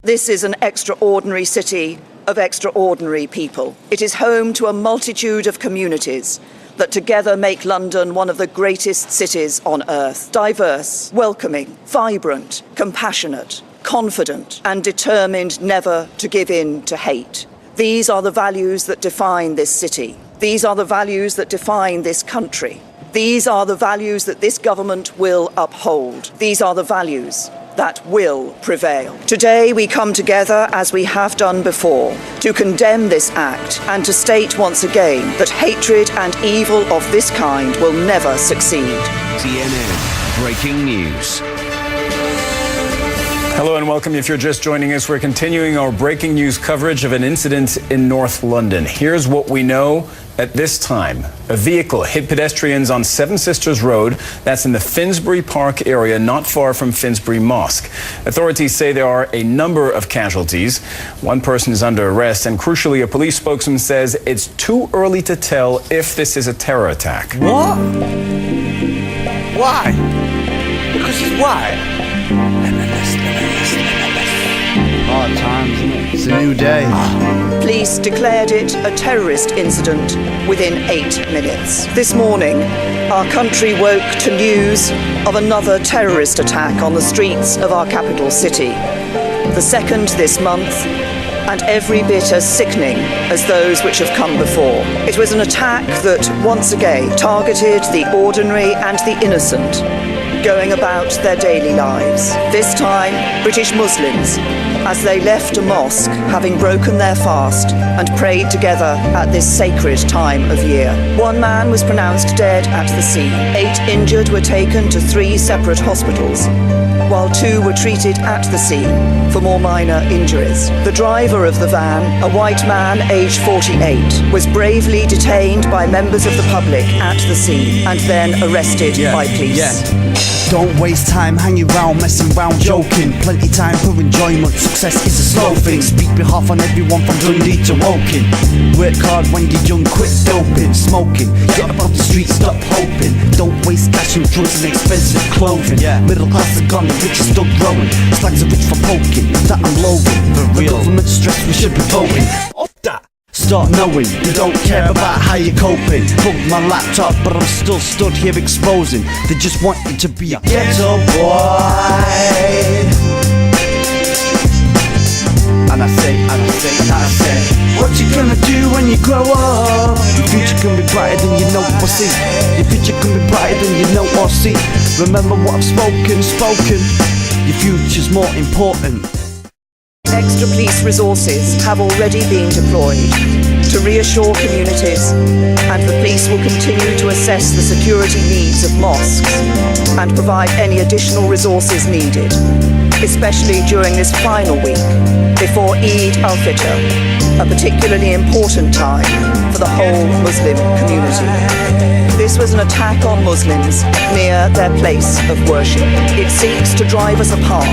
This is an extraordinary city of extraordinary people. It is home to a multitude of communities that together make London one of the greatest cities on earth. Diverse, welcoming, vibrant, compassionate, confident, and determined never to give in to hate. These are the values that define this city. These are the values that define this country. These are the values that this government will uphold. These are the values that will prevail. Today we come together, as we have done before, to condemn this act and to state once again that hatred and evil of this kind will never succeed. CNN Breaking News. Hello and welcome. If you're just joining us, we're continuing our breaking news coverage of an incident in North London. Here's what we know at this time. A vehicle hit pedestrians on Seven Sisters Road. That's in the Finsbury Park area, not far from Finsbury Mosque. Authorities say there are a number of casualties. One person is under arrest, and crucially, a police spokesman says it's too early to tell if this is a terror attack. What? Why? Because it's why? Hard times, isn't it? It's a new day. Police declared it a terrorist incident within 8 minutes. This morning, our country woke to news of another terrorist attack on the streets of our capital city. The second this month, and every bit as sickening as those which have come before. It was an attack that once again targeted the ordinary and the innocent, going about their daily lives. This time, British Muslims, as they left a mosque, having broken their fast and prayed together at this sacred time of year. One man was pronounced dead at the scene. 8 injured were taken to 3 separate hospitals, while 2 were treated at the scene for more minor injuries. The driver of the van, a white man aged 48, was bravely detained by members of the public at the scene and then arrested by police. Don't waste time hanging round, messing round, joking. Plenty time for enjoyment, success is a slow thing. Speak behalf on everyone from Dundee to Woking. Work hard when you're young, quit doping, smoking. Get up off the street, stop hoping. Don't waste cash on drugs and expensive clothing. Middle class are gone, the rich are still growing. Slags are rich for poking, that I'm loading. The government stress, we should be voting. Off that! Start knowing you don't care about how you're coping. Bugged my laptop, but I'm still stood here exposing. They just want you to be a ghetto boy. And I say, what you gonna do when you grow up? Your future can be brighter than you know or see. Your future can be brighter than you know or see. Remember what I've spoken. Your future's more important. Extra police resources have already been deployed to reassure communities, and the police will continue to assess the security needs of mosques and provide any additional resources needed, especially during this final week before Eid al-Fitr, a particularly important time for the whole Muslim community. This was an attack on Muslims near their place of worship. It seeks to drive us apart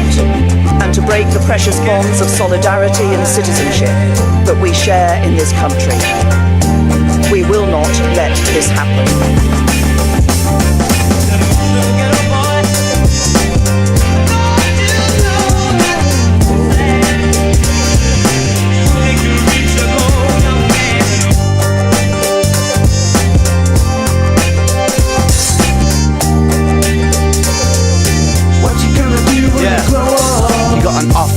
and to break the precious bonds of solidarity and citizenship that we share in this country. We will not let this happen.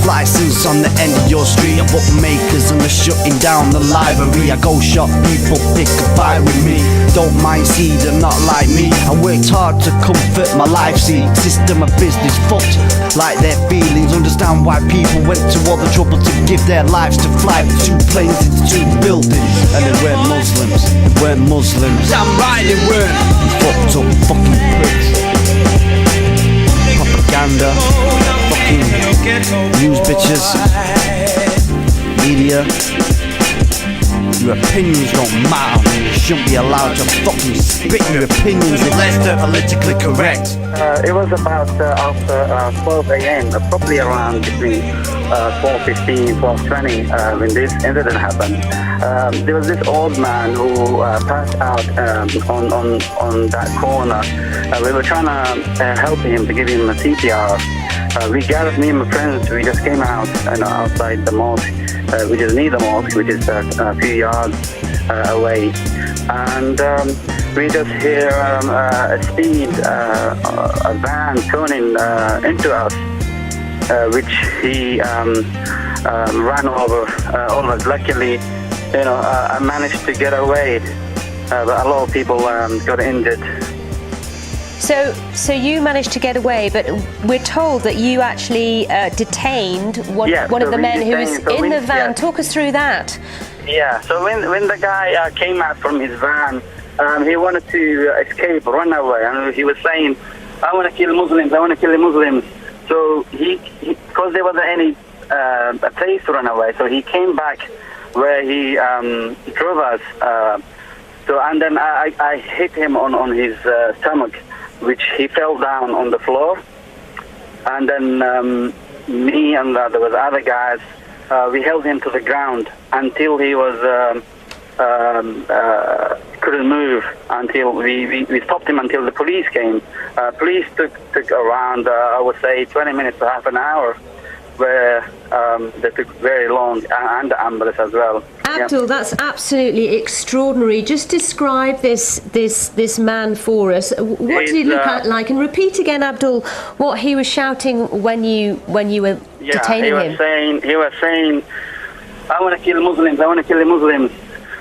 License on the end of your street, of bookmakers and they're shutting down the library. I go shop, people pick a fight with me. Don't mind, see, they're not like me. I worked hard to comfort my life, see. System of business fucked like their feelings. Understand why people went to all the trouble to give their lives to fly 2 planes into 2 buildings. And they weren't Muslims. Damn right they weren't. You fucked up fucking pricks. Propaganda, fucking news bitches, media. Your opinions don't matter. You shouldn't be allowed to fucking spit your opinions unless they're politically correct. It was about after 12 a.m., probably around between 4:15, 12:20 when this incident happened. There was this old man who passed out on that corner. We were trying to help him to give him a CPR. We gathered, me and my friends, we just came out outside the mosque, which is near the mosque, which is a few yards away. And we just hear a speed, a van turning into us, which he ran over. Almost luckily, I managed to get away, but a lot of people got injured. So you managed to get away, but we're told that you actually detained one of the men who was in the van. Talk us through that. Yeah, so when the guy came out from his van, he wanted to escape, run away, and he was saying, I want to kill Muslims, I want to kill the Muslims. So he because there wasn't any a place to run away, so he came back where he drove us. And then I hit him on his stomach, which he fell down on the floor. And then me and there was other guys, we held him to the ground until he was couldn't move, until we stopped him until the police came. Police took around, I would say, 20 minutes to half an hour, where they took very long, and the ambulance as well. Abdul, that's absolutely extraordinary. Just describe this man for us. What did he look like? And repeat again, Abdul, what he was shouting when you were detaining him. He was saying, I want to kill Muslims, I want to kill the Muslims.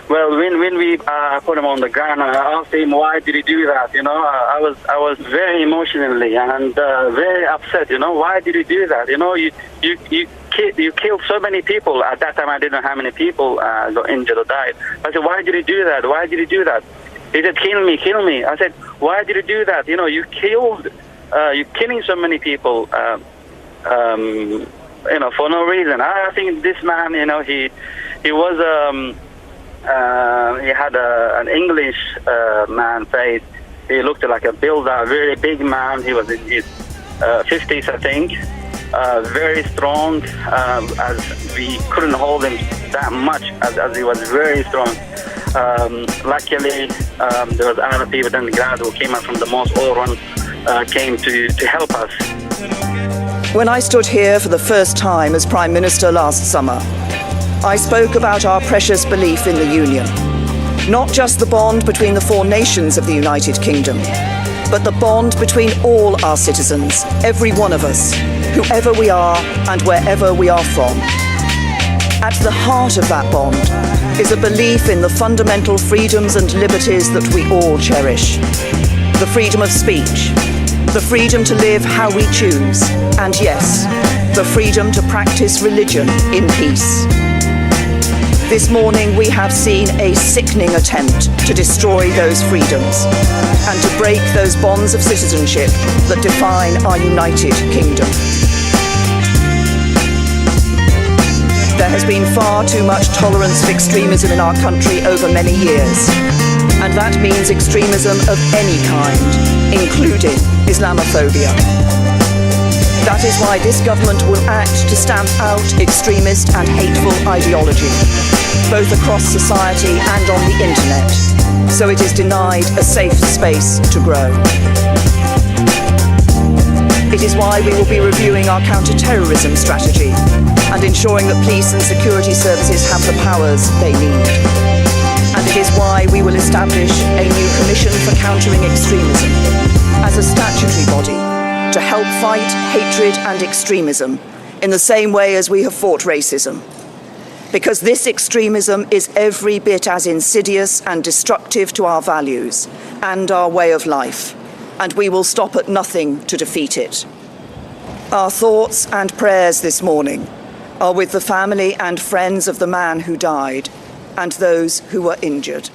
Well, when we put him on the ground, I asked him, why did he do that? I was very emotionally and very upset. Why did he do that? You killed so many people. At that time, I didn't know how many people got injured or died. I said, why did he do that? Why did he do that? He said, kill me, kill me. I said, why did he do that? You're killing so many people, for no reason. I think this man, he was. He had an English man face. He looked like a builder, very big man. He was in his 50s, I think. Very strong, as we couldn't hold him that much, as he was very strong. Luckily, there was other people in the crowd who came out from the mosque, all came to help us. When I stood here for the first time as Prime Minister last summer, I spoke about our precious belief in the Union. Not just the bond between the four nations of the United Kingdom, but the bond between all our citizens, every one of us, whoever we are and wherever we are from. At the heart of that bond is a belief in the fundamental freedoms and liberties that we all cherish. The freedom of speech, the freedom to live how we choose, and yes, the freedom to practice religion in peace. This morning we have seen a sickening attempt to destroy those freedoms and to break those bonds of citizenship that define our United Kingdom. There has been far too much tolerance of extremism in our country over many years, and that means extremism of any kind, including Islamophobia. That is why this government will act to stamp out extremist and hateful ideology, both across society and on the internet, so it is denied a safe space to grow. It is why we will be reviewing our counter-terrorism strategy and ensuring that police and security services have the powers they need. And it is why we will establish a new Commission for Countering Extremism as a statutory body to help fight hatred and extremism in the same way as we have fought racism. Because this extremism is every bit as insidious and destructive to our values and our way of life, and we will stop at nothing to defeat it. Our thoughts and prayers this morning are with the family and friends of the man who died and those who were injured.